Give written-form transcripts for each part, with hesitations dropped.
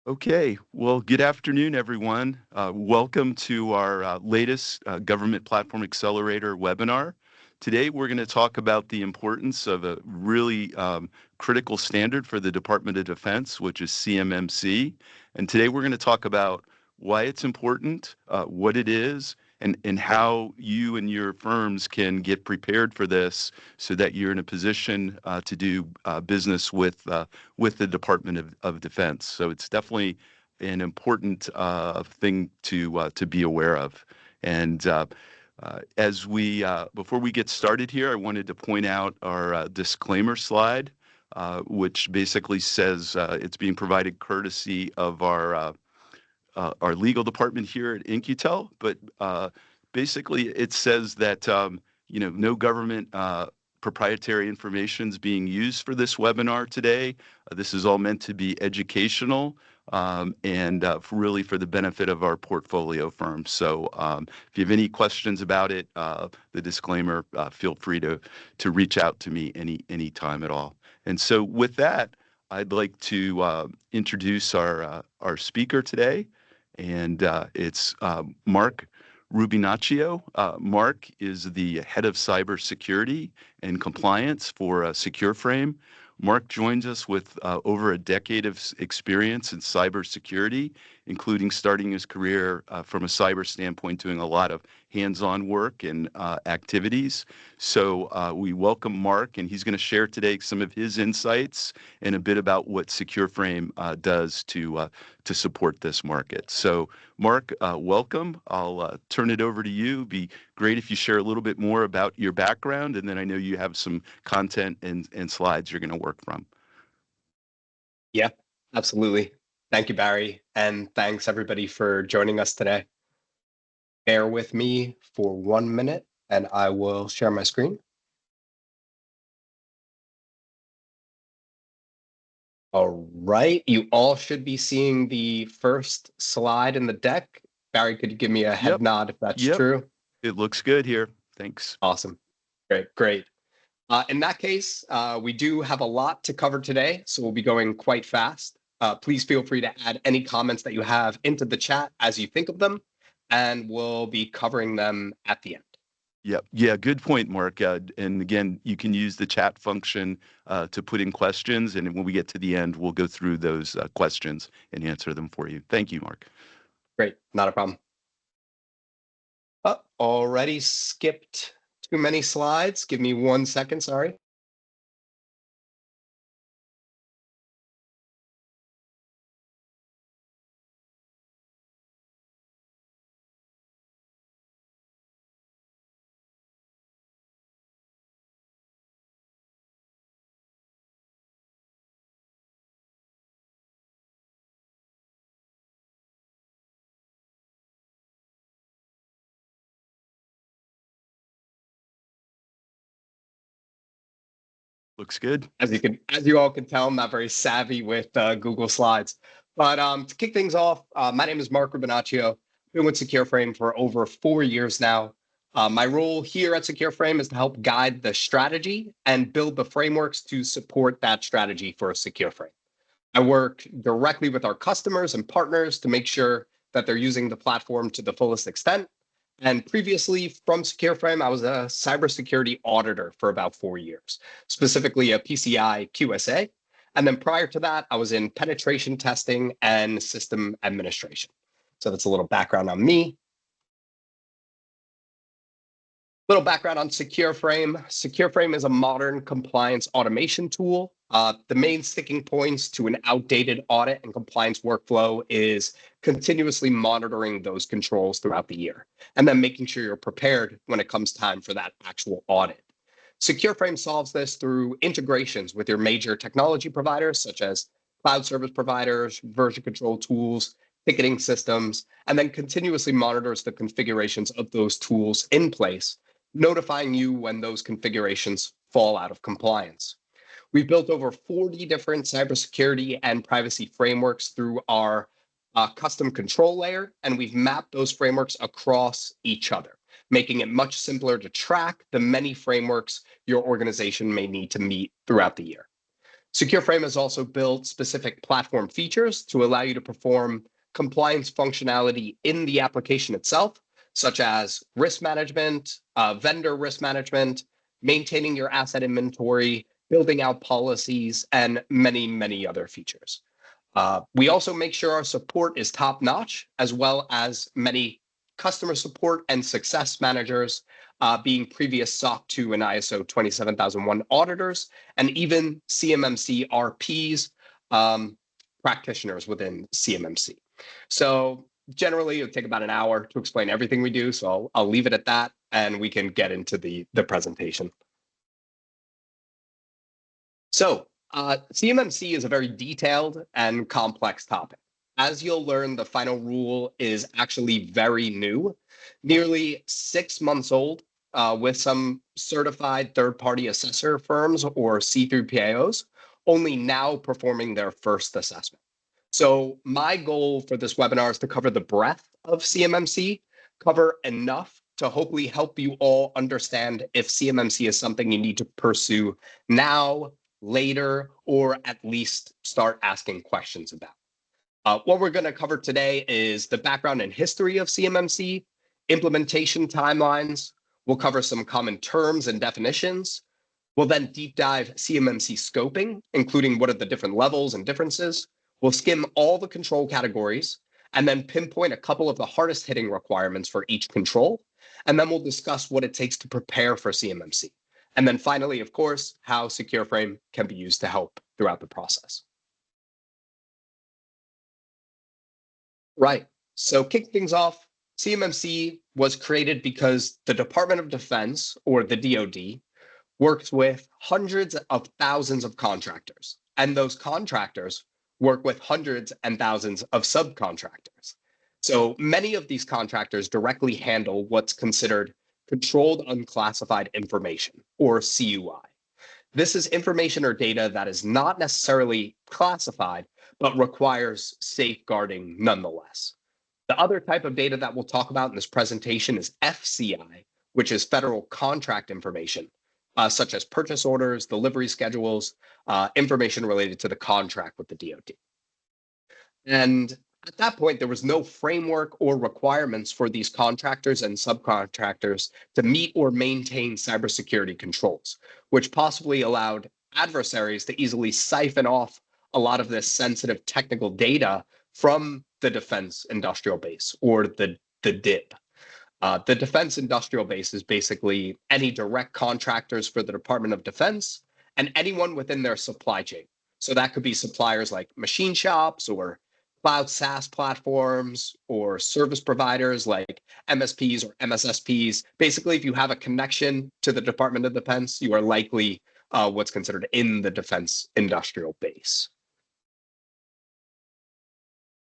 Okay, well, good afternoon, everyone. Welcome to our latest Government Platform Accelerator webinar. Today, we're going to talk about the importance of a really critical standard for the Department of Defense, which is CMMC. And today, we're going to talk about why it's important, what it is, and how you and your firms can get prepared for this so that you're in a position to do business with the Department of Defense. So it's definitely an important thing to be aware of. And before we get started here, I wanted to point out our disclaimer slide, which basically says it's being provided courtesy of our legal department here at InQtel, but basically it says that no government proprietary information is being used for this webinar today. This is all meant to be educational and really for the benefit of our portfolio firms. So if you have any questions about it, the disclaimer, feel free to reach out to me any time at all. And so with that, I'd like to introduce our speaker today, and it's Mark Rubinaccio. Mark is the head of cybersecurity and compliance for SecureFrame. Mark joins us with over a decade of experience in cybersecurity, including starting his career from a cyber standpoint, doing a lot of hands-on work and activities. So we welcome Mark, and he's going to share today some of his insights and a bit about what SecureFrame does to support this market. So Mark, welcome. I'll turn it over to you. It'd be great if you share a little bit more about your background, and then I know you have some content and slides you're going to work from. Yeah, absolutely. Thank you, Barry, and thanks everybody for joining us today. Bear with me for 1 minute, and I will share my screen. All right, you all should be seeing the first slide in the deck. Barry, could you give me a head nod if that's true? It looks good here. Thanks. Awesome. Great. In that case, we do have a lot to cover today, so we'll be going quite fast. Please feel free to add any comments that you have into the chat as you think of them, and we'll be covering them at the end. Yeah, good point, Mark. And again, you can use the chat function to put in questions, and when we get to the end, we'll go through those questions and answer them for you. Thank you, Mark. Great, not a problem. Already skipped too many slides. Give me 1 second, sorry. Looks good. As you all can tell, I'm not very savvy with Google Slides. But to kick things off, my name is Mark Rubinaccio. I've been with SecureFrame for over 4 years now. My role here at SecureFrame is to help guide the strategy and build the frameworks to support that strategy for SecureFrame. I work directly with our customers and partners to make sure that they're using the platform to the fullest extent. And previously from SecureFrame, I was a cybersecurity auditor for about 4 years, specifically a PCI QSA. And then prior to that, I was in penetration testing and system administration. So that's a little background on me. Little background on SecureFrame. SecureFrame is a modern compliance automation tool. The main sticking points to an outdated audit and compliance workflow is continuously monitoring those controls throughout the year, and then making sure you're prepared when it comes time for that actual audit. SecureFrame solves this through integrations with your major technology providers, such as cloud service providers, version control tools, ticketing systems, and then continuously monitors the configurations of those tools in place, notifying you when those configurations fall out of compliance. We've built over 40 different cybersecurity and privacy frameworks through our custom control layer, and we've mapped those frameworks across each other, making it much simpler to track the many frameworks your organization may need to meet throughout the year. SecureFrame has also built specific platform features to allow you to perform compliance functionality in the application itself, such as risk management, vendor risk management, maintaining your asset inventory, building out policies, and many, many other features. We also make sure our support is top notch, as well as many customer support and success managers being previous SOC 2 and ISO 27001 auditors, and even CMMC RPs, practitioners within CMMC. So generally, it'll take about an hour to explain everything we do. So I'll leave it at that, and we can get into the presentation. So CMMC is a very detailed and complex topic. As you'll learn, the final rule is actually very new, nearly 6 months old, with some certified third-party assessor firms or C3PAOs only now performing their first assessment. So my goal for this webinar is to cover the breadth of CMMC, cover enough to hopefully help you all understand if CMMC is something you need to pursue now, later, or at least start asking questions about. What we're going to cover today is the background and history of CMMC, implementation timelines. We'll cover some common terms and definitions. We'll then deep dive CMMC scoping, including what are the different levels and differences. We'll skim all the control categories and then pinpoint a couple of the hardest hitting requirements for each control. And then we'll discuss what it takes to prepare for CMMC. And then finally, of course, how SecureFrame can be used to help throughout the process. Right. So kick things off, CMMC was created because the Department of Defense, or the DoD, works with hundreds of thousands of contractors. And those contractors work with hundreds and thousands of subcontractors. So many of these contractors directly handle what's considered controlled unclassified information, or CUI. This is information or data that is not necessarily classified, but requires safeguarding nonetheless. The other type of data that we'll talk about in this presentation is FCI, which is federal contract information, such as purchase orders, delivery schedules, information related to the contract with the DoD. And at that point, there was no framework or requirements for these contractors and subcontractors to meet or maintain cybersecurity controls, which possibly allowed adversaries to easily siphon off a lot of this sensitive technical data from the defense industrial base, or the DIB. The defense industrial base is basically any direct contractors for the Department of Defense and anyone within their supply chain. So that could be suppliers like machine shops or cloud SaaS platforms or service providers like MSPs or MSSPs. Basically, if you have a connection to the Department of Defense, you are likely what's considered in the defense industrial base.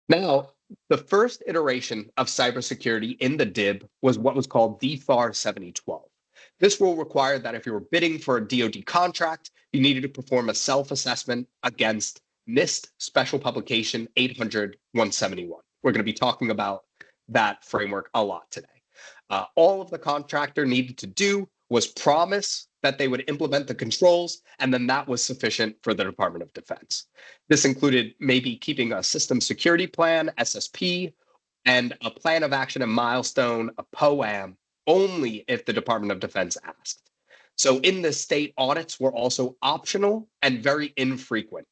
Now, the first iteration of cybersecurity in the DIB was what was called DFAR 7012. This rule required that if you were bidding for a DoD contract, you needed to perform a self-assessment against NIST Special Publication 800-171. We're going to be talking about that framework a lot today. All of the contractor needed to do was promise that they would implement the controls, and then that was sufficient for the Department of Defense. This included maybe keeping a system security plan, SSP, and a plan of action and milestone, a POAM, only if the Department of Defense asked. So in the state, audits were also optional and very infrequent.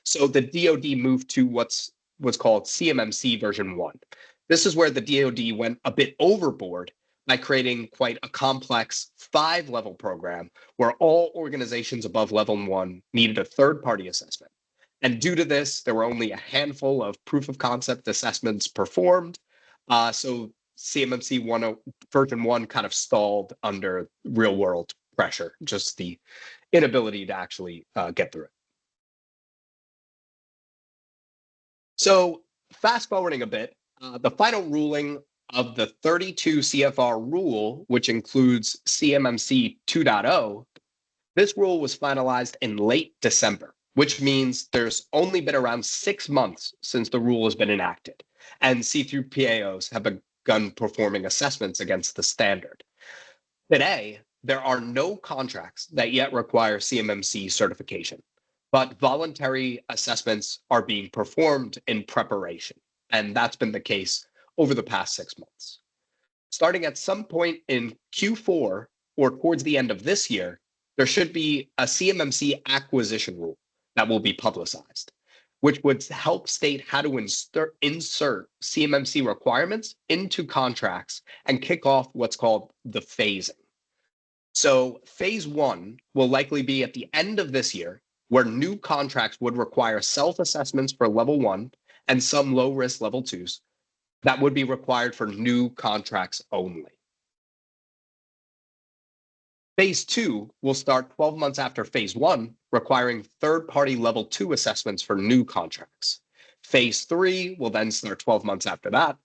So the DoD moved to what's called CMMC version 1. This is where the DoD went a bit overboard by creating quite a complex 5-level program where all organizations above level 1 needed a third-party assessment. And due to this, there were only a handful of proof of concept assessments performed. So CMMC version 1 kind of stalled under real world pressure, just the inability to actually get through it. So fast forwarding a bit, the final ruling of the 32 CFR rule, which includes CMMC 2.0, this rule was finalized in late December, which means there's only been around 6 months since the rule has been enacted, and C3PAOs have begun performing assessments against the standard. Today, there are no contracts that yet require CMMC certification. but voluntary assessments are being performed in preparation. And that's been the case over the past 6 months. Starting at some point in Q4 or towards the end of this year, there should be a CMMC acquisition rule that will be publicized, which would help state how to insert CMMC requirements into contracts and kick off what's called the phasing. So phase one will likely be at the end of this year, where new contracts would require self-assessments for level one and some low-risk level twos that would be required for new contracts only. Phase two will start 12 months after phase one, requiring third-party level two assessments for new contracts. Phase three will then start 12 months after that,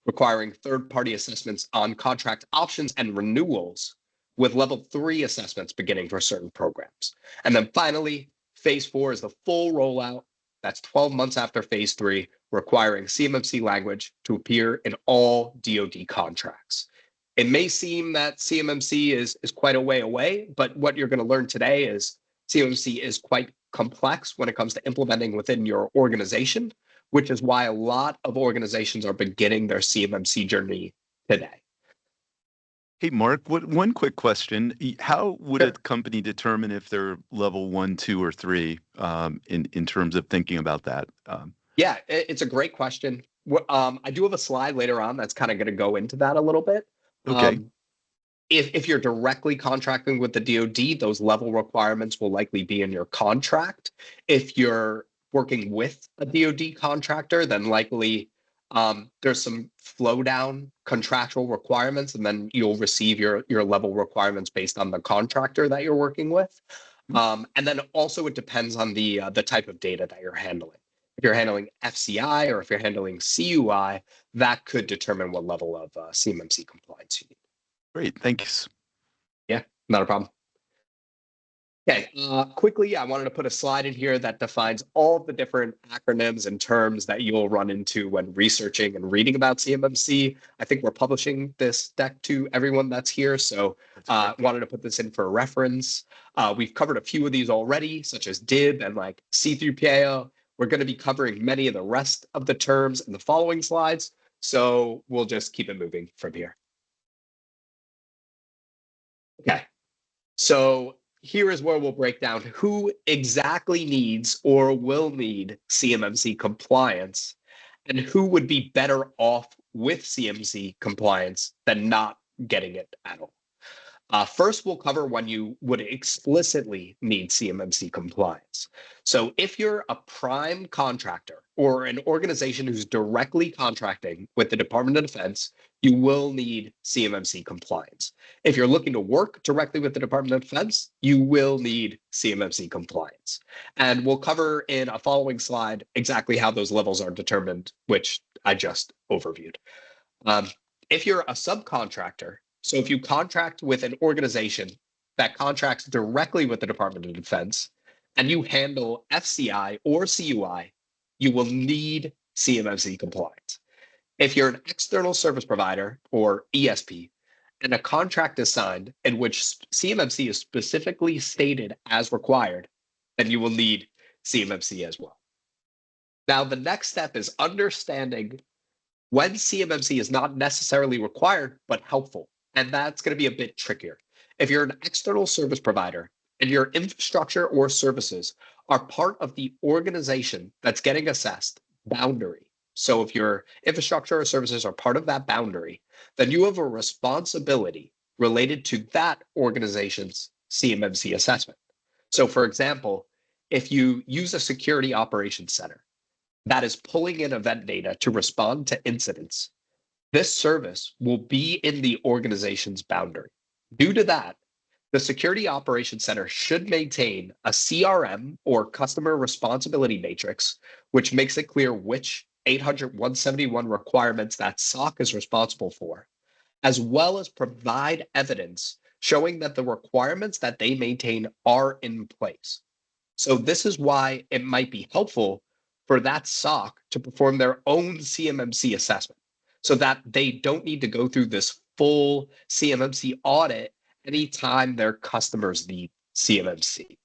requiring third-party assessments on contract options and renewals, with level three assessments beginning for certain programs. And then finally, phase four is the full rollout. That's 12 months after phase three, requiring CMMC language to appear in all DoD contracts. It may seem that CMMC is quite a way away, but what you're going to learn today is CMMC is quite complex when it comes to implementing within your organization, which is why a lot of organizations are beginning their CMMC journey today. Hey, Mark, one quick question. How would a Sure. company determine if they're level one, two, or three in terms of thinking about that? Yeah, it's a great question. I do have a slide later on that's kind of going to go into that a little bit. Okay. If you're directly contracting with the DoD, those level requirements will likely be in your contract. If you're working with a DoD contractor, then likely there's some flow down contractual requirements, and then you'll receive your level requirements based on the contractor that you're working with. And then also it depends on the type of data that you're handling. If you're handling FCI or if you're handling CUI, that could determine what level of CMMC compliance you need. Great. Thanks. Yeah, not a problem. Okay, quickly, I wanted to put a slide in here that defines all of the different acronyms and terms that you'll run into when researching and reading about CMMC. I think we're publishing this deck to everyone that's here, so wanted to put this in for reference. We've covered a few of these already, such as DIB and like C3PAO. We're going to be covering many of the rest of the terms in the following slides, so we'll just keep it moving from here. Okay, so here is where we'll break down who exactly needs or will need CMMC compliance and who would be better off with CMMC compliance than not getting it at all. First, we'll cover when you would explicitly need CMMC compliance. So if you're a prime contractor or an organization who's directly contracting with the Department of Defense, you will need CMMC compliance. If you're looking to work directly with the Department of Defense, you will need CMMC compliance. And we'll cover in a following slide exactly how those levels are determined, which I just overviewed. If you're a subcontractor, so if you contract with an organization that contracts directly with the Department of Defense and you handle FCI or CUI, you will need CMMC compliance. If you're an external service provider or ESP and a contract is signed in which CMMC is specifically stated as required, then you will need CMMC as well. Now, the next step is understanding when CMMC is not necessarily required, but helpful. And that's going to be a bit trickier. If you're an external service provider and your infrastructure or services are part of the organization that's getting assessed boundary, so if your infrastructure or services are part of that boundary, then you have a responsibility related to that organization's CMMC assessment. So for example, if you use a security operations center that is pulling in event data to respond to incidents, this service will be in the organization's boundary. Due to that, the Security Operations Center should maintain a CRM or customer responsibility matrix, which makes it clear which 800-171 requirements that SOC is responsible for, as well as provide evidence showing that the requirements that they maintain are in place. So this is why it might be helpful for that SOC to perform their own CMMC assessment, so that they don't need to go through this full CMMC audit anytime their customers need CMMC.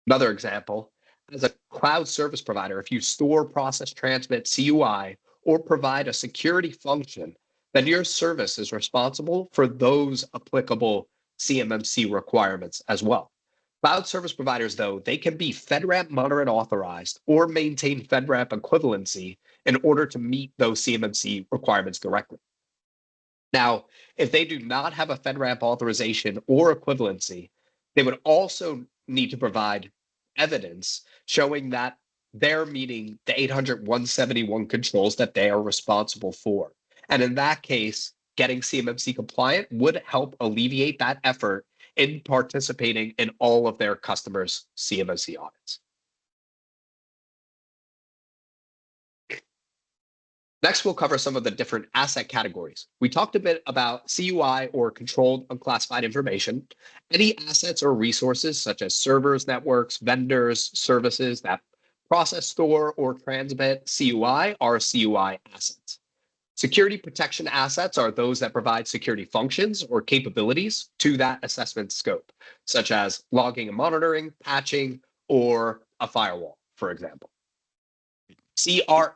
Another example, as a cloud service provider, if you store, process, transmit, CUI, or provide a security function, then your service is responsible for those applicable CMMC requirements as well. Cloud service providers, though, they can be FedRAMP moderate authorized or maintain FedRAMP equivalency in order to meet those CMMC requirements directly. Now, if they do not have a FedRAMP authorization or equivalency, they would also need to provide evidence showing that they're meeting the 800-171 controls that they are responsible for. And in that case, getting CMMC compliant would help alleviate that effort in participating in all of their customers' CMMC audits. Next, we'll cover some of the different asset categories. We talked a bit about CUI, or controlled unclassified information. Any assets or resources such as servers, networks, vendors, services that process, store, or transmit CUI are CUI assets. Security protection assets are those that provide security functions or capabilities to that assessment scope, such as logging and monitoring, patching, or a firewall, for example. CR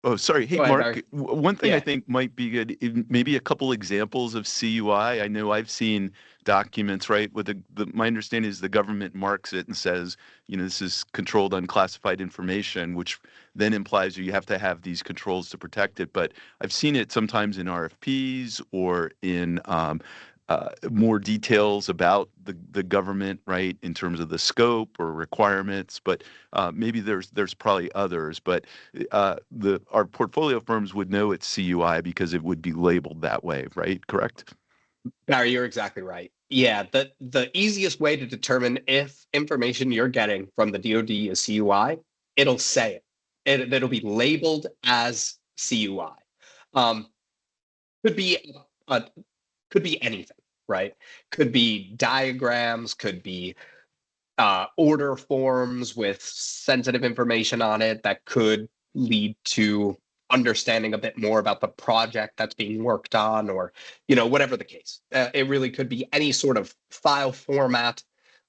Oh, sorry. Hey, Go ahead, Mark, Barry. one thing I Yeah. think might be good, maybe a couple examples of CUI. I know I've seen documents, right, with my understanding is the government marks it and says, this is controlled unclassified information, which then implies you have to have these controls to protect it. But I've seen it sometimes in RFPs or in more details about the government, right, in terms of the scope or requirements. But maybe there's probably others. But our portfolio firms would know it's CUI because it would be labeled that way, right? Correct? Barry, you're exactly right. Yeah, the easiest way to determine if information you're getting from the DoD is CUI, it'll say it'll be labeled as CUI. Um, could be a, could be anything, right? Could be diagrams, could be order forms with sensitive information on it that could lead to understanding a bit more about the project that's being worked on, or whatever the case. It really could be any sort of file format,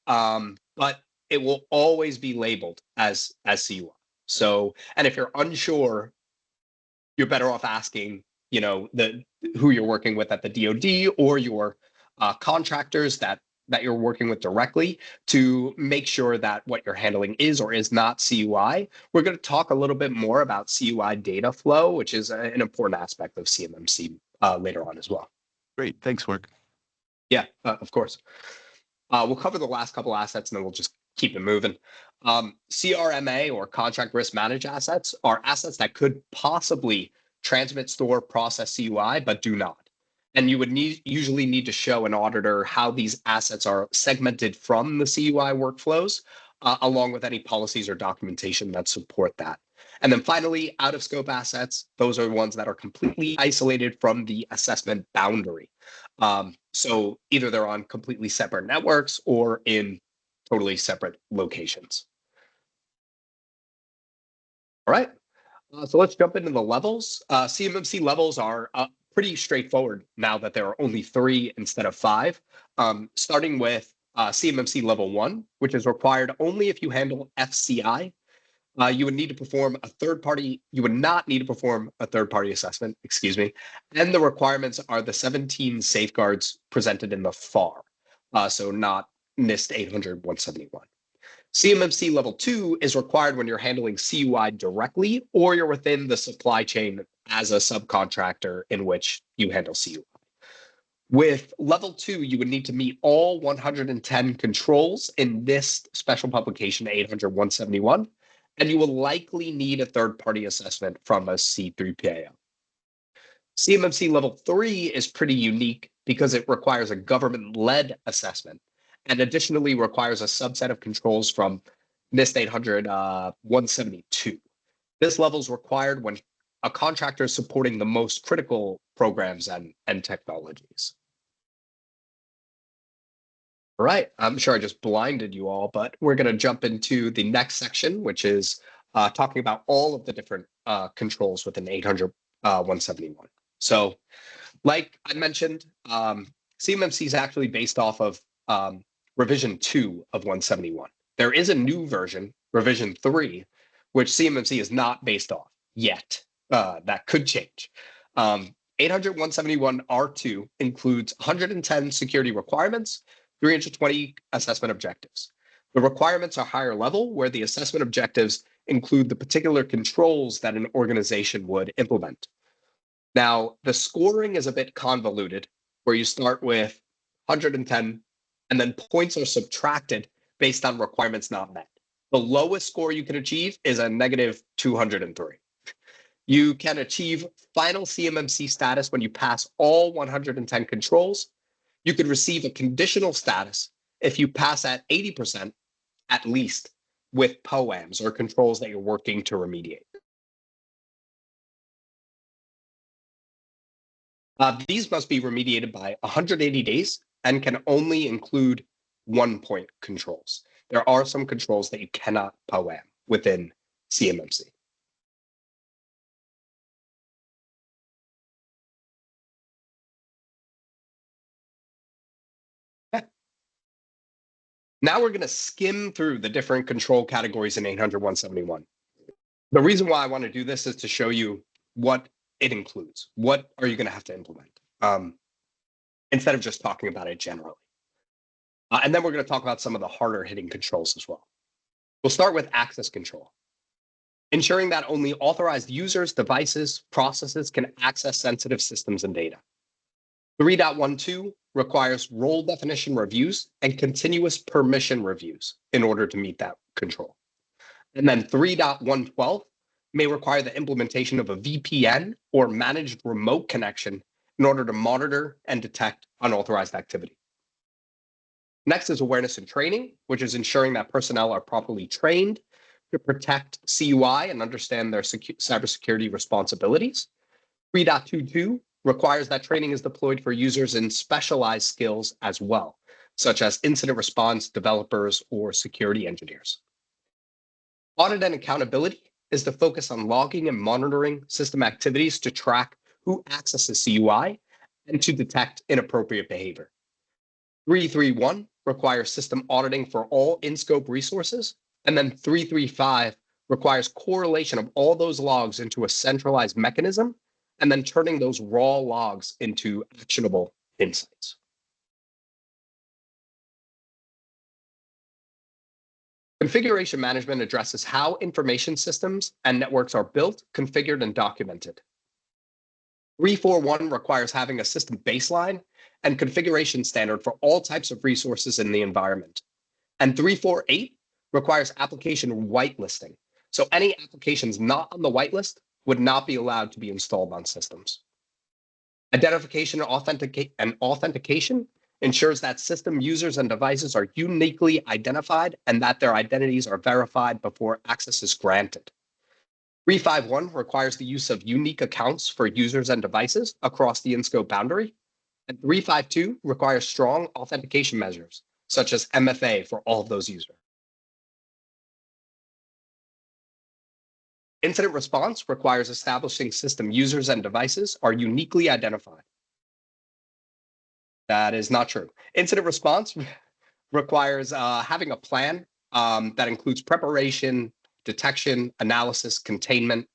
but it will always be labeled as CUI. So, and if you're unsure, you're better off asking who you're working with at the DoD, or your contractors that you're working with directly, to make sure that what you're handling is or is not CUI. We're going to talk a little bit more about CUI data flow, which is an important aspect of CMMC later on as well. Great. Thanks, Mark. Yeah, of course. We'll cover the last couple assets and then we'll just keep it moving. CRMA, or contract risk managed assets, are assets that could possibly transmit, store, process CUI, but do not. And you would usually need to show an auditor how these assets are segmented from the CUI workflows, along with any policies or documentation that support that. And then finally, out of scope assets, those are ones that are completely isolated from the assessment boundary. So either they're on completely separate networks or in totally separate locations. All right. So let's jump into the levels. CMMC levels are pretty straightforward now that there are only 3 instead of 5. Starting with CMMC level 1, which is required only if you handle FCI. You would need to perform a third-party. You would not need to perform a third-party assessment. Excuse me. And the requirements are the 17 safeguards presented in the FAR. So not NIST 800-171. CMMC level 2 is required when you're handling CUI directly, or you're within the supply chain as a subcontractor in which you handle CUI. With level 2, you would need to meet all 110 controls in this special publication 800-171, and you will likely need a third-party assessment from a C3PAO. CMMC level 3 is pretty unique because it requires a government-led assessment, and additionally requires a subset of controls from NIST 800-172. This level is required when a contractor is supporting the most critical programs and technologies. All right, I'm sure I just blinded you all, but we're going to jump into the next section, which is talking about all of the different controls within 800-171. So, like I mentioned, CMMC is actually based off of revision 2 of 171. There is a new version, revision 3, which CMMC is not based off yet. That could change. 800.171.R2 includes 110 security requirements, 320 assessment objectives. The requirements are higher level, where the assessment objectives include the particular controls that an organization would implement. Now, the scoring is a bit convoluted, where you start with 110, and then points are subtracted based on requirements not met. The lowest score you can achieve is a negative 203. You can achieve final CMMC status when you pass all 110 controls. You could receive a conditional status if you pass at 80% at least with POAMs or controls that you're working to remediate. These must be remediated by 180 days and can only include 1-point controls. There are some controls that you cannot POAM within CMMC. Now we're going to skim through the different control categories in 800.171. The reason why I want to do this is to show you what it includes. What are you going to have to implement? Instead of just talking about it generally. And then we're going to talk about some of the harder hitting controls as well. We'll start with access control. Ensuring that only authorized users, devices, processes can access sensitive systems and data. 3.12 requires role definition reviews and continuous permission reviews in order to meet that control. And then 3.112 may require the implementation of a VPN or managed remote connection in order to monitor and detect unauthorized activity. Next is awareness and training, which is ensuring that personnel are properly trained to protect CUI and understand their cybersecurity responsibilities. 3.22 requires that training is deployed for users in specialized skills as well, such as incident response developers or security engineers. Audit and accountability is the focus on logging and monitoring system activities to track who accesses CUI and to detect inappropriate behavior. 3.31 requires system auditing for all in-scope resources, and then 3.35 requires correlation of all those logs into a centralized mechanism and then turning those raw logs into actionable insights. Configuration management addresses how information systems and networks are built, configured, and documented. 3.41 requires having a system baseline and configuration standard for all types of resources in the environment. And 3.48 requires application whitelisting. So any applications not on the whitelist would not be allowed to be installed on systems. Identification and authentication ensures that system users and devices are uniquely identified and that their identities are verified before access is granted. 3.51 requires the use of unique accounts for users and devices across the in-scope boundary. And 3.52 requires strong authentication measures, such as MFA for all of those users. Incident response requires establishing system users and devices are uniquely identified. That is not true. Incident response requires having a plan that includes preparation, detection, analysis, containment,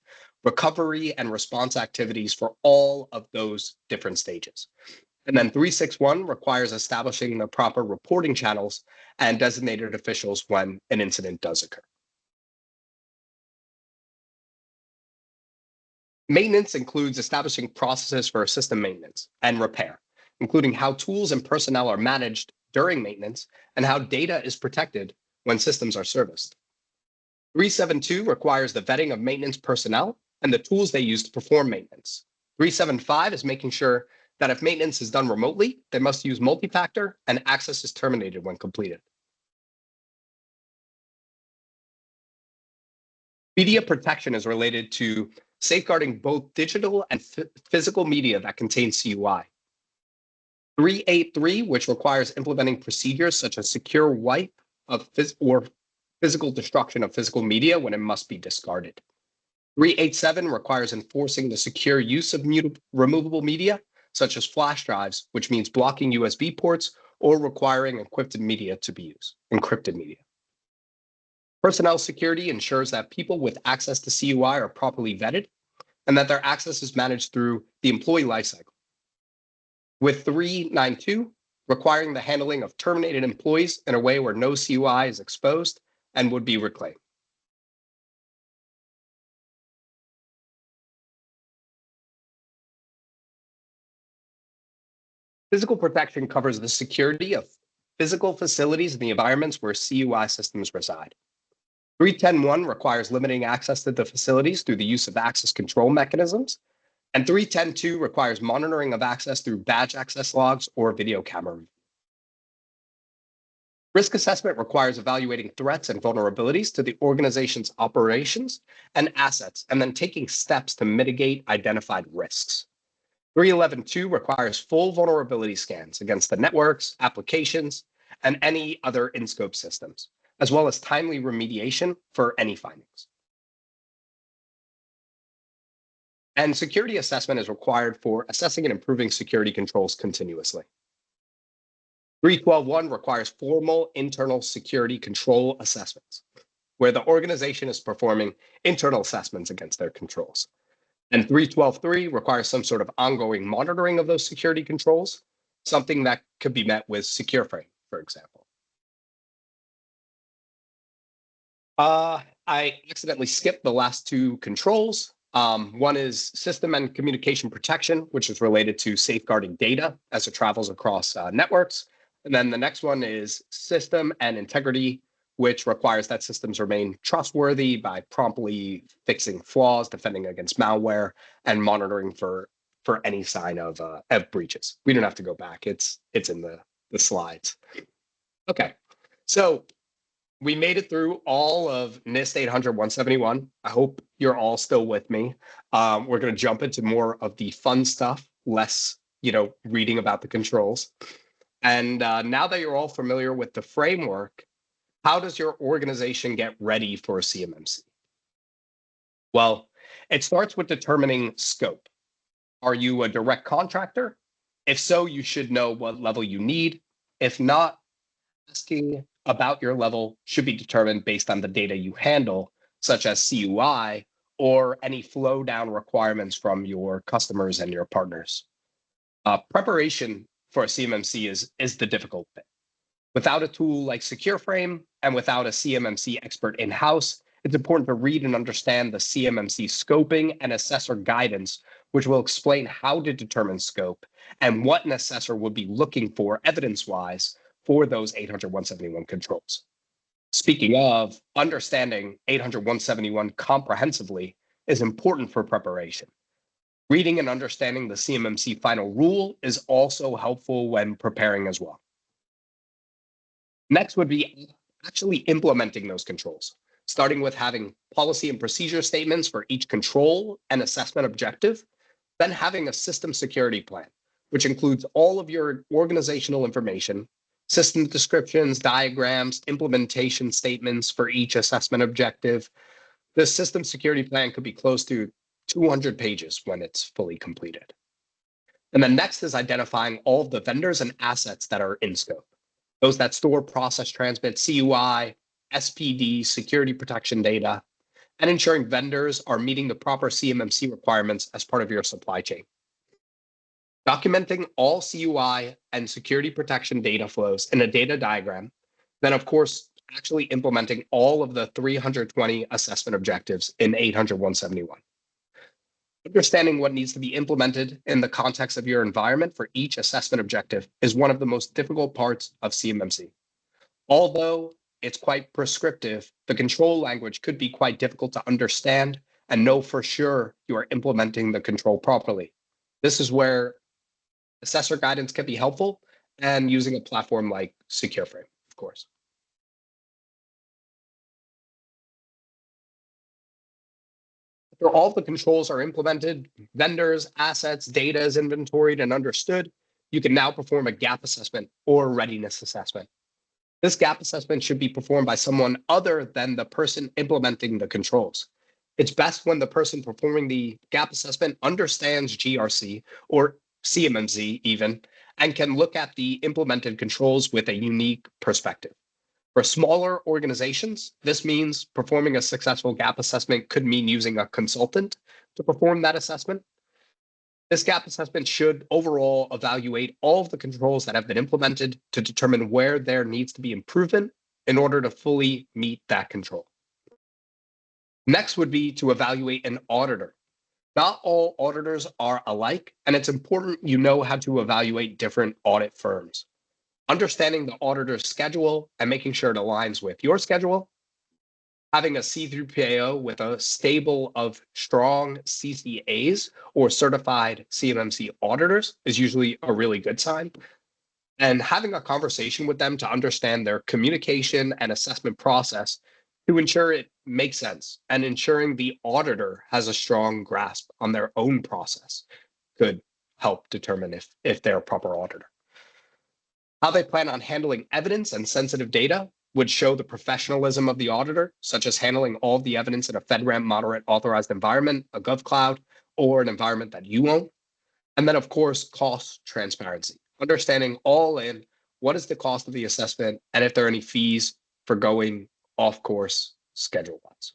recovery, and response activities for all of those different stages. And then 3.61 requires establishing the proper reporting channels and designated officials when an incident does occur. Maintenance includes establishing processes for system maintenance and repair, including how tools and personnel are managed during maintenance and how data is protected when systems are serviced. 3.72 requires the vetting of maintenance personnel and the tools they use to perform maintenance. 3.75 is making sure that if maintenance is done remotely, they must use multi-factor and access is terminated when completed. Media protection is related to safeguarding both digital and physical media that contain CUI. 3.83, which requires implementing procedures such as secure wipe of physical destruction of physical media when it must be discarded. 3.87 requires enforcing the secure use of removable media, such as flash drives, which means blocking USB ports or requiring encrypted media to be used. Personnel security ensures that people with access to CUI are properly vetted and that their access is managed through the employee lifecycle. With 392, requiring the handling of terminated employees in a way where no CUI is exposed and would be reclaimed. Physical protection covers the security of physical facilities and the environments where CUI systems reside. 310.1 requires limiting access to the facilities through the use of access control mechanisms, and 310.2 requires monitoring of access through badge access logs or video camera. Risk assessment requires evaluating threats and vulnerabilities to the organization's operations and assets, and then taking steps to mitigate identified risks. 311.2 requires full vulnerability scans against the networks, applications, and any other in-scope systems, as well as timely remediation for any findings. And security assessment is required for assessing and improving security controls continuously. 312.1 requires formal internal security control assessments, where the organization is performing internal assessments against their controls. And 312.3 requires some sort of ongoing monitoring of those security controls, something that could be met with SecureFrame, for example. I accidentally skipped the last two controls. One is system and communication protection, which is related to safeguarding data as it travels across networks. And then the next one is system and integrity, which requires that systems remain trustworthy by promptly fixing flaws, defending against malware, and monitoring for any sign of breaches. We don't have to go back. It's in the slides. Okay, so we made it through all of NIST 800-171. I hope you're all still with me. We're going to jump into more of the fun stuff, less, reading about the controls. And now that you're all familiar with the framework, how does your organization get ready for a CMMC? Well, it starts with determining scope. Are you a direct contractor? If so, you should know what level you need. If not, asking about your level should be determined based on the data you handle, such as CUI or any flow down requirements from your customers and your partners. Preparation for a CMMC is the difficult bit. Without a tool like SecureFrame and without a CMMC expert in-house, it's important to read and understand the CMMC scoping and assessor guidance, which will explain how to determine scope and what an assessor would be looking for evidence-wise for those 800-171 controls. Speaking of, understanding 800-171 comprehensively is important for preparation. Reading and understanding the CMMC final rule is also helpful when preparing as well. Next would be actually implementing those controls, starting with having policy and procedure statements for each control and assessment objective, then having a system security plan, which includes all of your organizational information, system descriptions, diagrams, implementation statements for each assessment objective. The system security plan could be close to 200 pages when it's fully completed. And then next is identifying all of the vendors and assets that are in scope. Those that store, process, transmit CUI, SPD, security protection data, and ensuring vendors are meeting the proper CMMC requirements as part of your supply chain. Documenting all CUI and security protection data flows in a data diagram, then of course, actually implementing all of the 320 assessment objectives in 800-171. Understanding what needs to be implemented in the context of your environment for each assessment objective is one of the most difficult parts of CMMC. Although it's quite prescriptive, the control language could be quite difficult to understand and know for sure you are implementing the control properly. This is where assessor guidance can be helpful, and using a platform like SecureFrame, of course. After all the controls are implemented, vendors, assets, data is inventoried and understood, you can now perform a gap assessment or readiness assessment. This gap assessment should be performed by someone other than the person implementing the controls. It's best when the person performing the gap assessment understands GRC or CMMC even, and can look at the implemented controls with a unique perspective. For smaller organizations, this means performing a successful gap assessment could mean using a consultant to perform that assessment. This gap assessment should overall evaluate all of the controls that have been implemented to determine where there needs to be improvement in order to fully meet that control. Next would be to evaluate an auditor. Not all auditors are alike, and it's important you know how to evaluate different audit firms. Understanding the auditor's schedule and making sure it aligns with your schedule. Having a C3PAO with a stable of strong CCAs or certified CMMC auditors is usually a really good sign. And having a conversation with them to understand their communication and assessment process to ensure it makes sense, and ensuring the auditor has a strong grasp on their own process could help determine if they're a proper auditor. How they plan on handling evidence and sensitive data would show the professionalism of the auditor, such as handling all of the evidence in a FedRAMP moderate authorized environment, a GovCloud, or an environment that you own. And then, of course, cost transparency, understanding all in what is the cost of the assessment and if there are any fees for going off course schedule-wise.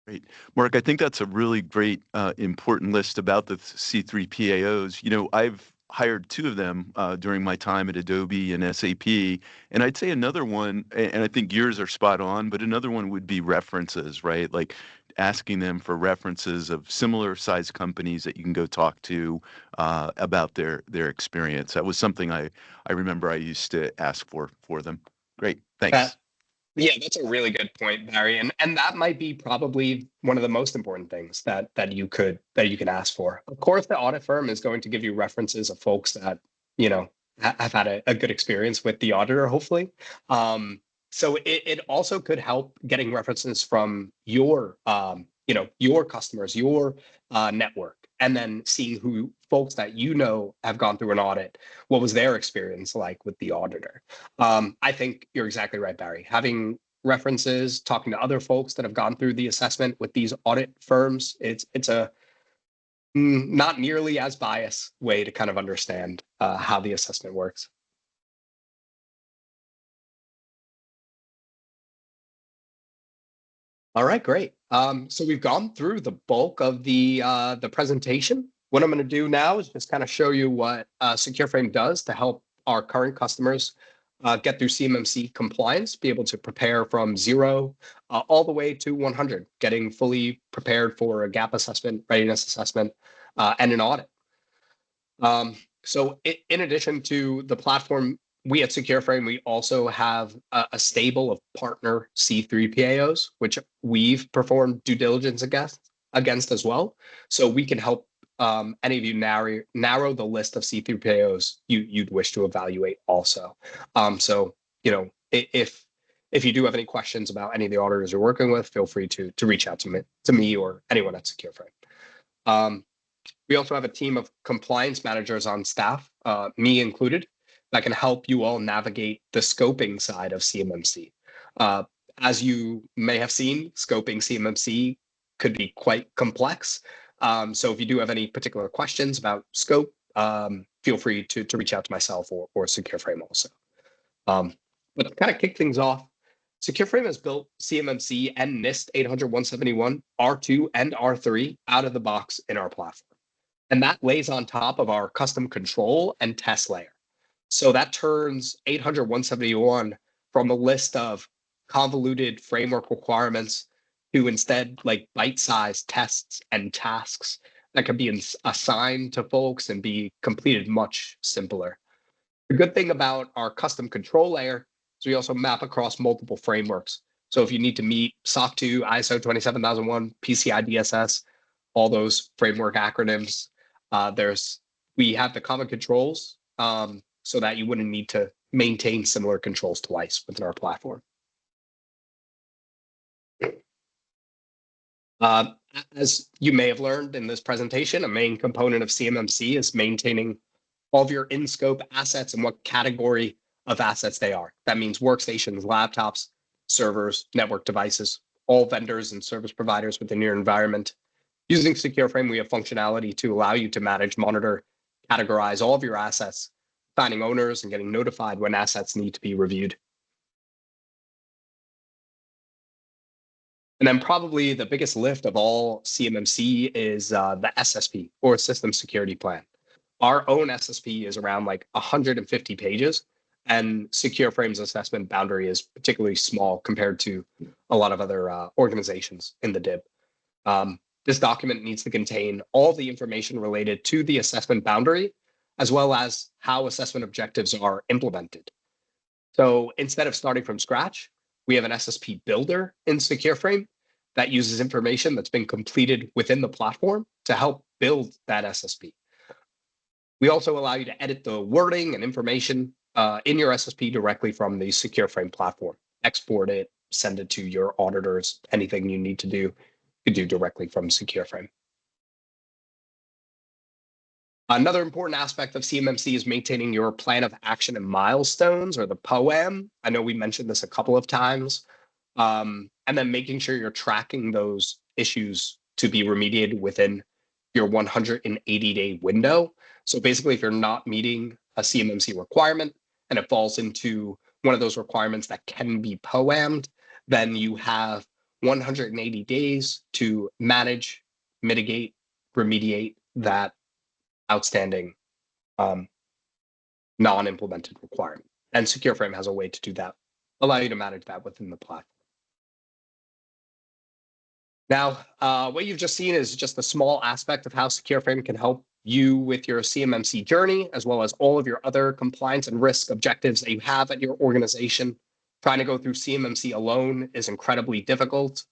Great. Mark, I think that's a really great, important list about the C3PAOs. You know, I've hired two of them during my time at Adobe and SAP, and I'd say another one, and I think yours are spot on, but another one would be references, right? Like asking them for references of similar sized companies that you can go talk to about their experience. That was something I remember I used to ask for them. Great. That Thanks. Yeah, that's a really good point, Barry, and that might be probably one of the most important things that you can ask for. Of course, the audit firm is going to give you references of folks that you know have had a good experience with the auditor, hopefully. So it also could help getting references from your your customers, your network, and then seeing who folks that you know have gone through an audit. What was their experience like with the auditor? I think you're exactly right, Barry. Having references, talking to other folks that have gone through the assessment with these audit firms, it's a not nearly as biased way to kind of understand how the assessment works. All right, great. So we've gone through the bulk of the presentation. What I'm going to do now is just kind of show you what SecureFrame does to help our current customers get through CMMC compliance, be able to prepare from 0 all the way to 100, getting fully prepared for a gap assessment, readiness assessment, and an audit. So in addition to the platform, we at SecureFrame, we also have a stable of partner C3PAOs, which we've performed due diligence against as well. So we can help any of you narrow the list of C3PAOs you'd wish to evaluate also. So, if you do have any questions about any of the auditors you're working with, feel free to reach out to me or anyone at SecureFrame. We also have a team of compliance managers on staff, me included, that can help you all navigate the scoping side of CMMC. As you may have seen, scoping CMMC could be quite complex. So if you do have any particular questions about scope, feel free to reach out to myself or SecureFrame also. But to kind of kick things off, SecureFrame has built CMMC and NIST 800-171, R2 and R3 out of the box in our platform. And that lays on top of our custom control and test layer. So that turns 800-171 from a list of convoluted framework requirements to instead like bite-sized tests and tasks that can be assigned to folks and be completed much simpler. The good thing about our custom control layer is we also map across multiple frameworks. So if you need to meet SOC 2, ISO 27001, PCI DSS, all those framework acronyms, we have the common controls so that you wouldn't need to maintain similar controls twice within our platform. As you may have learned in this presentation, a main component of CMMC is maintaining all of your in-scope assets and what category of assets they are. That means workstations, laptops, servers, network devices, all vendors and service providers within your environment. Using SecureFrame, we have functionality to allow you to manage, monitor, categorize all of your assets, finding owners and getting notified when assets need to be reviewed. And then probably the biggest lift of all CMMC is the SSP, or System Security Plan. Our own SSP is around like 150 pages, and Secure Frame's assessment boundary is particularly small compared to a lot of other organizations in the DIB. This document needs to contain all the information related to the assessment boundary, as well as how assessment objectives are implemented. So instead of starting from scratch, we have an SSP builder in Secure Frame that uses information that's been completed within the platform to help build that SSP. We also allow you to edit the wording and information in your SSP directly from the Secure Frame platform. Export it, send it to your auditors, anything you need to do, you do directly from Secure Frame. Another important aspect of CMMC is maintaining your plan of action and milestones, or the POAM. I know we mentioned this a couple of times. And then making sure you're tracking those issues to be remediated within your 180-day window. So basically, if you're not meeting a CMMC requirement and it falls into one of those requirements that can be POAM'd, then you have 180 days to manage, mitigate, remediate that outstanding non-implemented requirement. And Secure Frame has a way to do that, allow you to manage that within the platform. Now, what you've just seen is just a small aspect of how Secure Frame can help you with your CMMC journey, as well as all of your other compliance and risk objectives that you have at your organization. Trying to go through CMMC alone is incredibly difficult.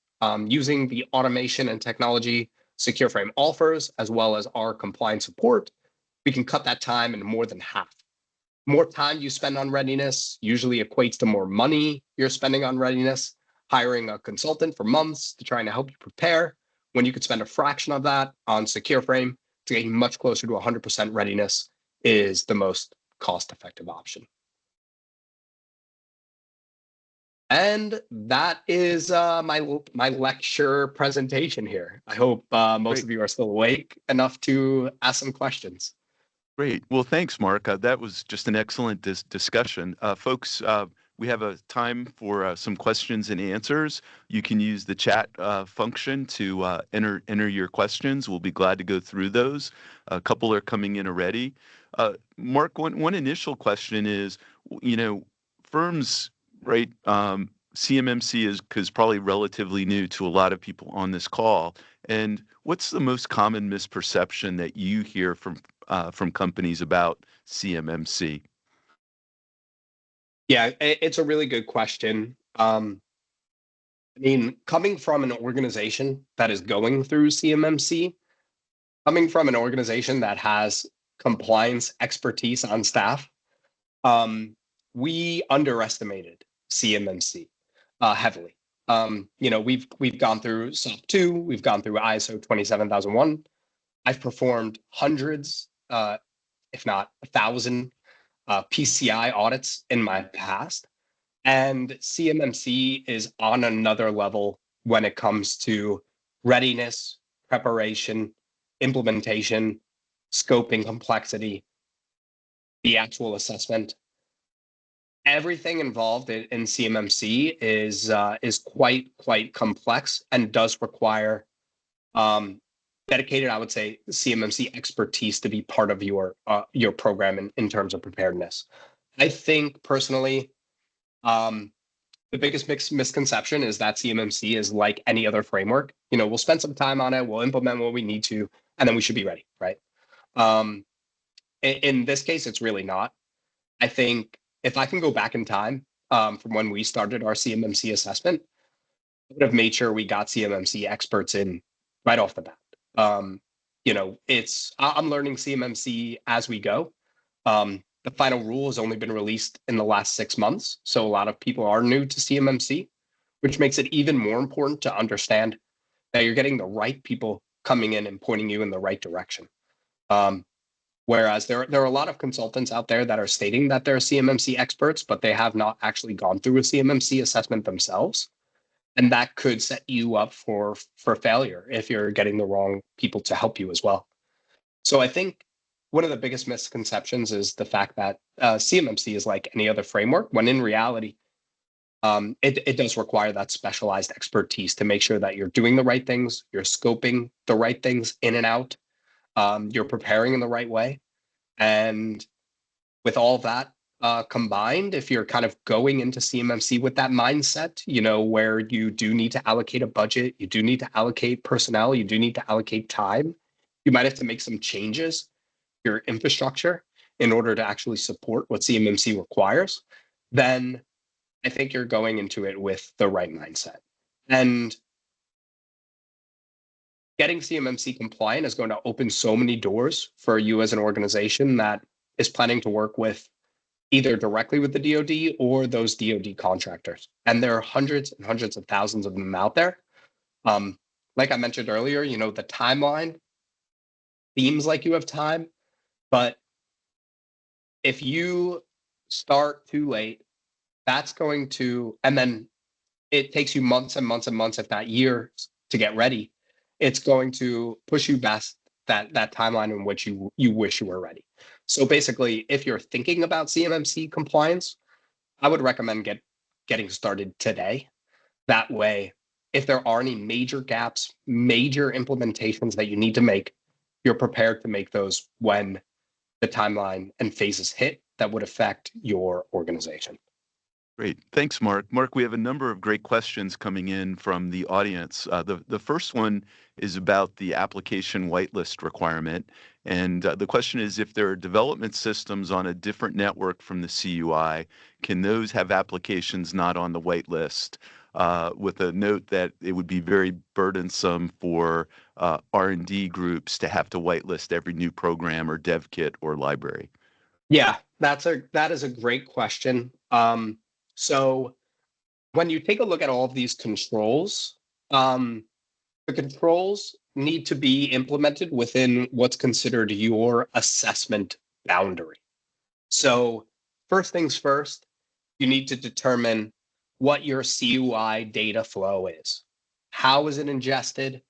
Using the automation and technology Secure Frame offers, as well as our compliance support, we can cut that time in more than half. More time you spend on readiness usually equates to more money you're spending on readiness. Hiring a consultant for months to try to help you prepare, when you could spend a fraction of that on Secure Frame to getting much closer to 100% readiness, is the most cost-effective option. And that is my lecture presentation here. I hope most of you are still awake enough to ask some questions. Great. Well, thanks, Mark. That was just an excellent discussion. Folks, we have a time for some questions and answers. You can use the chat function to enter your questions. We'll be glad to go through those. A couple are coming in already. Mark, one initial question is, firms, right? CMMC is probably relatively new to a lot of people on this call. And what's the most common misperception that you hear from companies about CMMC? Yeah, it's a really good question. I mean, coming from an organization that is going through CMMC, coming from an organization that has compliance expertise on staff, we underestimated CMMC heavily. We've gone through SOC 2, we've gone through ISO 27001. I've performed hundreds, if not 1,000, PCI audits in my past, and CMMC is on another level when it comes to readiness, preparation, implementation, scoping complexity, the actual assessment. Everything involved in CMMC is quite complex and does require dedicated, I would say, CMMC expertise to be part of your program in terms of preparedness. I think personally, the biggest misconception is that CMMC is like any other framework. We'll spend some time on it, we'll implement what we need to, and then we should be ready, right? In this case, it's really not. I think if I can go back in time from when we started our CMMC assessment, I would have made sure we got CMMC experts in right off the bat. I'm learning CMMC as we go. The final rule has only been released in the last 6 months, so a lot of people are new to CMMC, which makes it even more important to understand that you're getting the right people coming in and pointing you in the right direction. Whereas there are a lot of consultants out there that are stating that they're CMMC experts, but they have not actually gone through a CMMC assessment themselves. And that could set you up for failure if you're getting the wrong people to help you as well. So I think one of the biggest misconceptions is the fact that CMMC is like any other framework, when in reality, It does require that specialized expertise to make sure that you're doing the right things, you're scoping the right things in and out, you're preparing in the right way. And with all that combined, if you're kind of going into CMMC with that mindset, where you do need to allocate a budget, you do need to allocate personnel, you do need to allocate time, you might have to make some changes to your infrastructure in order to actually support what CMMC requires, then I think you're going into it with the right mindset. And getting CMMC compliant is going to open so many doors for you as an organization that is planning to work with either directly with the DoD or those DoD contractors. And there are hundreds and hundreds of thousands of them out there. Like I mentioned earlier, the timeline seems like you have time, but if you start too late, that's going to, and then it takes you months and months and months, if not years, to get ready. It's going to push you past that timeline in which you wish you were ready. So basically, if you're thinking about CMMC compliance, I would recommend getting started today. That way, if there are any major gaps, major implementations that you need to make, you're prepared to make those when the timeline and phases hit that would affect your organization. Great. Thanks, Mark. Mark, we have a number of great questions coming in from the audience. The first one is about the application whitelist requirement. And the question is, if there are development systems on a different network from the CUI, can those have applications not on the whitelist? With a note that it would be very burdensome for R&D groups to have to whitelist every new program or dev kit or library. Yeah, that is a great question. So when you take a look at all of these controls, the controls need to be implemented within what's considered your assessment boundary. So first things first, you need to determine what your CUI data flow is. How is it ingested?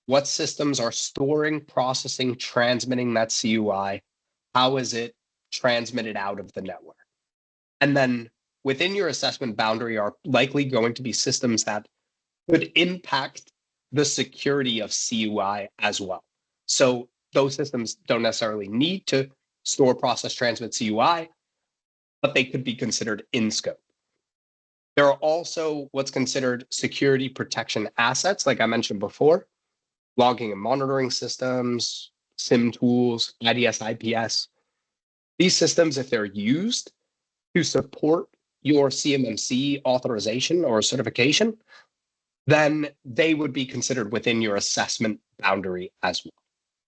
What systems are storing, processing, transmitting that CUI? How is it transmitted out of the network? And then within your assessment boundary are likely going to be systems that could impact the security of CUI as well. So those systems don't necessarily need to store, process, transmit CUI, but they could be considered in scope. There are also what's considered security protection assets, like I mentioned before, logging and monitoring systems, SIM tools, IDS, IPS. These systems, if they're used to support your CMMC authorization or certification, then they would be considered within your assessment boundary as well.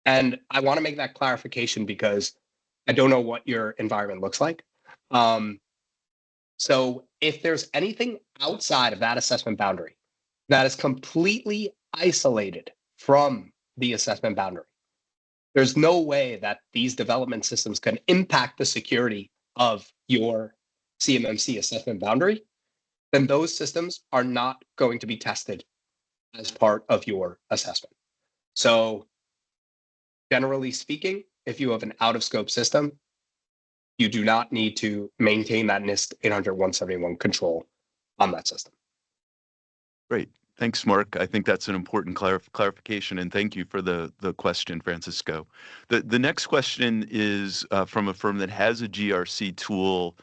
And I want to make that clarification because I don't know what your environment looks like. So if there's anything outside of that assessment boundary that is completely isolated from the assessment boundary, there's no way that these development systems can impact the security of your CMMC assessment boundary, then those systems are not going to be tested as part of your assessment. So generally speaking, if you have an out of scope system, you do not need to maintain that NIST 800-171 control on that system. Great. Thanks, Mark. I think that's an important clarification, and thank you for the question, Francisco. The next question is from a firm that has a GRC tool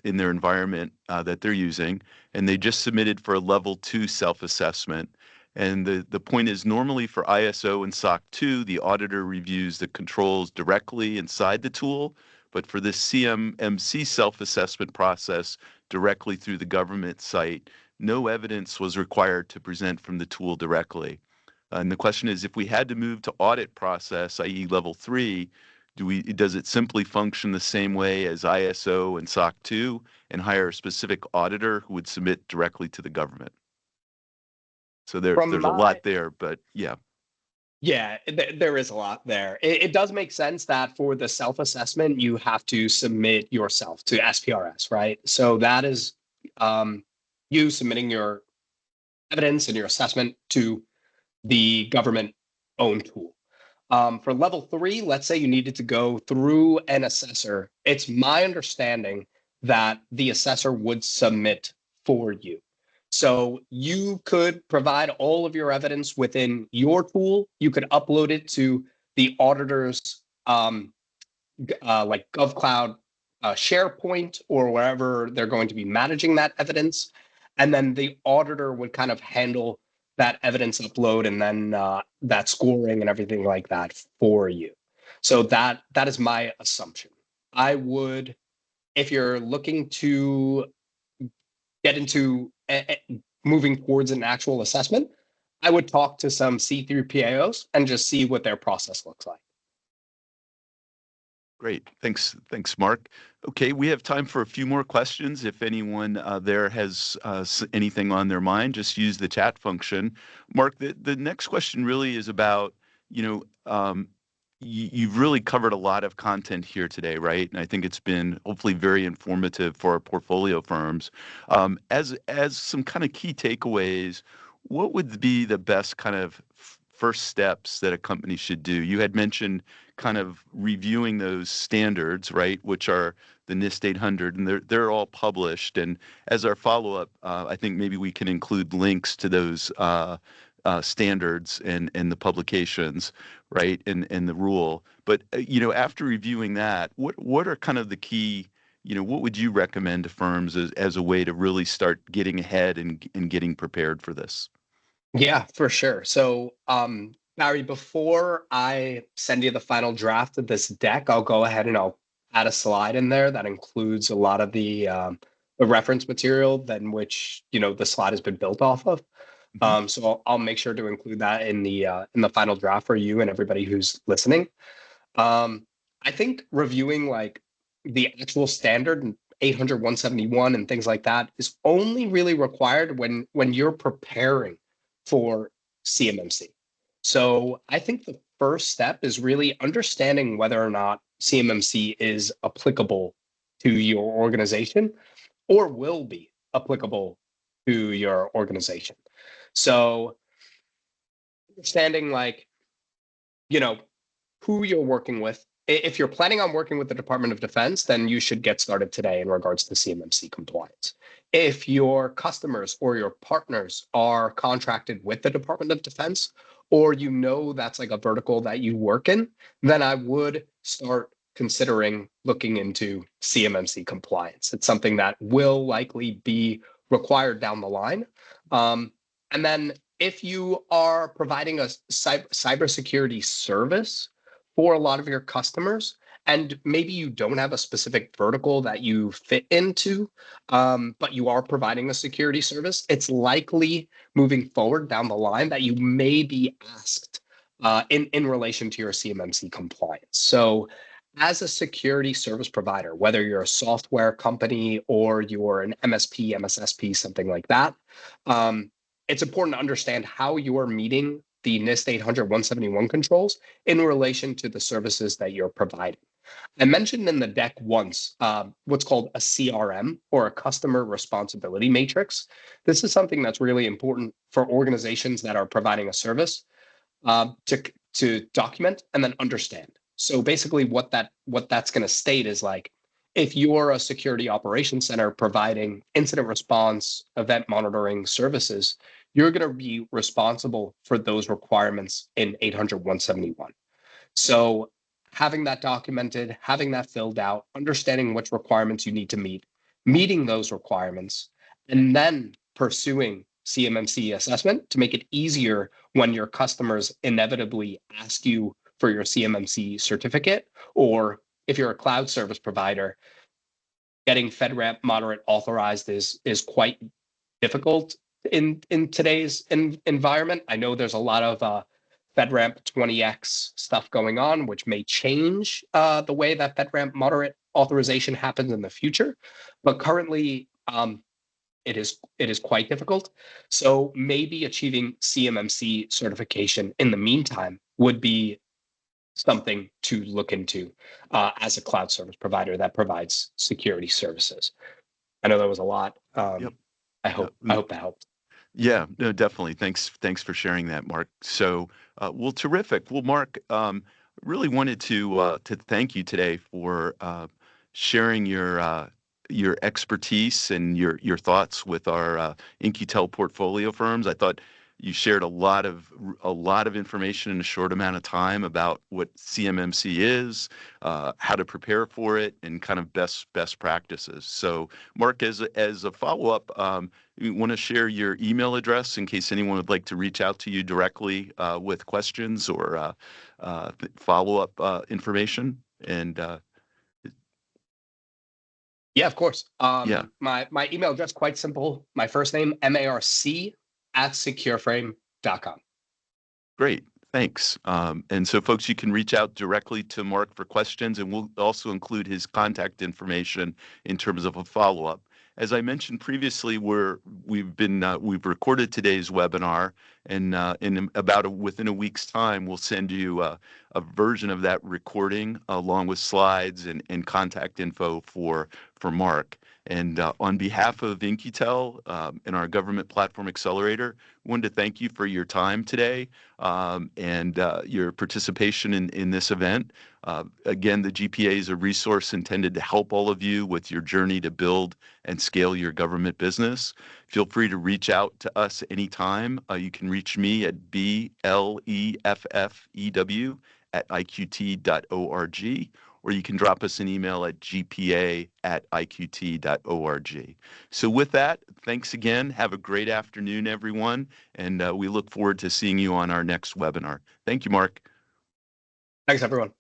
in their environment that they're using, and they just submitted for a level 2 self-assessment. And the point is, normally for ISO and SOC 2, the auditor reviews the controls directly inside the tool, but for this CMMC self-assessment process directly through the government site, no evidence was required to present from the tool directly. And the question is, if we had to move to audit process, i.e. level 3, does it simply function the same way as ISO and SOC 2 and hire a specific auditor who would submit directly to the government? So there's a lot there, but yeah. Yeah, there is a lot there. It does make sense that for the self-assessment, you have to submit yourself to SPRS, right? So that is you submitting your evidence and your assessment to the government-owned tool. For level 3, let's say you needed to go through an assessor. It's my understanding that the assessor would submit for you. So you could provide all of your evidence within your tool. You could upload it to the auditor's like GovCloud SharePoint or wherever they're going to be managing that evidence. And then the auditor would kind of handle that evidence upload and then that scoring and everything like that for you. So that is my assumption. I would, if you're looking to get into moving towards an actual assessment, I would talk to some C3PAOs and just see what their process looks like. Great. Thanks, Mark. Okay, we have time for a few more questions. If anyone there has anything on their mind, just use the chat function. Mark, the next question really is about, you've really covered a lot of content here today, right? And I think it's been hopefully very informative for our portfolio firms. As some kind of key takeaways, what would be the best kind of first steps that a company should do? You had mentioned kind of reviewing those standards, right, which are the NIST 800, and they're all published. And as our follow-up, I think maybe we can include links to those standards and the publications, right, and the rule. But after reviewing that, what are kind of the key, what would you recommend to firms as a way to really start getting ahead and getting prepared for this? Yeah, for sure. So, Barry, before I send you the final draft of this deck, I'll go ahead and I'll add a slide in there that includes a lot of the reference material than which the slide has been built off of. Mhm. So I'll make sure to include that in the final draft for you and everybody who's listening. I think reviewing like the actual standard and 800, 171 and things like that is only really required when you're preparing for CMMC. So I think the first step is really understanding whether or not CMMC is applicable to your organization or will be applicable to your organization. So understanding like, you know, who you're working with. If you're planning on working with the Department of Defense, then you should get started today in regards to CMMC compliance. If your customers or your partners are contracted with the Department of Defense, or that's like a vertical that you work in, then I would start considering looking into CMMC compliance. It's something that will likely be required down the line. And then if you are providing a cybersecurity service for a lot of your customers, and maybe you don't have a specific vertical that you fit into, but you are providing a security service, it's likely moving forward down the line that you may be asked in relation to your CMMC compliance. So as a security service provider, whether you're a software company or you're an MSP, MSSP, something like that, it's important to understand how you are meeting the NIST 800 171 controls in relation to the services that you're providing. I mentioned in the deck once what's called a CRM, or a customer responsibility matrix. This is something that's really important for organizations that are providing a service to document and then understand. So basically what that's going to state is like, if you're a security operations center providing incident response, event monitoring services, you're going to be responsible for those requirements in 800 171. So having that documented, having that filled out, understanding which requirements you need to meet, meeting those requirements, and then pursuing CMMC assessment to make it easier when your customers inevitably ask you for your CMMC certificate, or if you're a cloud service provider, getting FedRAMP moderate authorized is quite difficult in today's environment. I know there's a lot of FedRAMP 20X stuff going on, which may change the way that FedRAMP moderate authorization happens in the future, but currently it is quite difficult. So maybe achieving CMMC certification in the meantime would be something to look into as a cloud service provider that provides security services. I know that was a lot. Yep. I Yep. hope that helped. Yeah, no, definitely. Thanks for sharing that, Mark. So, well, terrific. Well, Mark, really wanted to thank you today for sharing your your expertise and your thoughts with our InQtel portfolio firms. I thought you shared a lot of information in a short amount of time about what CMMC is, how to prepare for it, and kind of best practices. So, Mark, as a follow up, you want to share your email address in case anyone would like to reach out to you directly with questions or follow up information. And Yeah, of course. yeah, My email address, quite simple. My first name, marc@secureframe.com. great. Thanks. And so, folks, you can reach out directly to Mark for questions, and we'll also include his contact information in terms of a follow-up. As I mentioned previously, we've recorded today's webinar, and within a week's time, we'll send you a version of that recording along with slides and contact info for Mark. And on behalf of InQtel and our Government Platform Accelerator, I wanted to thank you for your time today and your participation in this event. Again, the GPA is a resource intended to help all of you with your journey to build and scale your government business. Feel free to reach out to us anytime. You can reach me at bleffew@iqt.org, or you can drop us an email at gpa@iqt.org. So with that, thanks again. Have a great afternoon, everyone, and we look forward to seeing you on our next webinar. Thank you, Mark. Thanks, everyone.